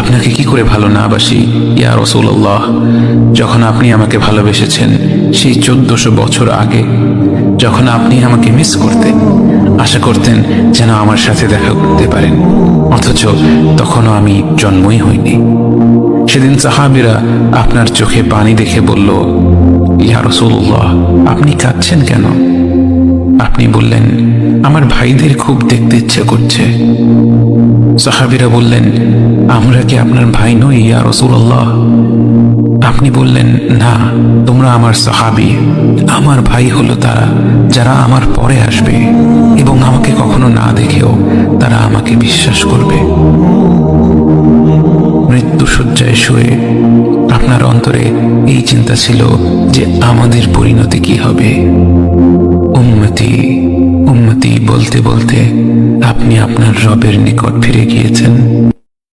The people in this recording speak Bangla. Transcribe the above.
আপনাকে কি করে ভালো না বাসি ইয়া রাসূলুল্লাহ। যখন আপনি আমাকে ভালোবেসেছেন সেই 1400 বছর আগে, যখন আপনি আমাকে মিস করতেন, আশা করতেন যেন আমার সাথে দেখা করতে পারেন, অথচ তখনও আমি জন্মই হইনি। সেদিন সাহাবীরা আপনার চোখে পানি দেখে বলল, ইয়া রাসূলুল্লাহ, আপনি কাঁদছেন কেন? আপনি বললেন, আমার ভাইদের খুব দেখতে ইচ্ছে করছে। সাহাবীরা বললেন, আমরা কি আপনার ভাই নই ইয়া রাসূলুল্লাহ? আপনি বললেন, না, তোমরা আমার সাহাবী। আমার ভাই হলো তারা যারা আমার পরে আসবে এবং আমাকে কখনো না দেখেও তারা আমাকে বিশ্বাস করবে। মৃত্যুশয্যায় শুয়ে আপনার অন্তরে এই চিন্তা ছিল যে আমাদের পরিণতি কি হবে। উম্মতি উম্মতি বলতে বলতে আপনি আপনার রবের নিকট ফিরে গিয়েছেন।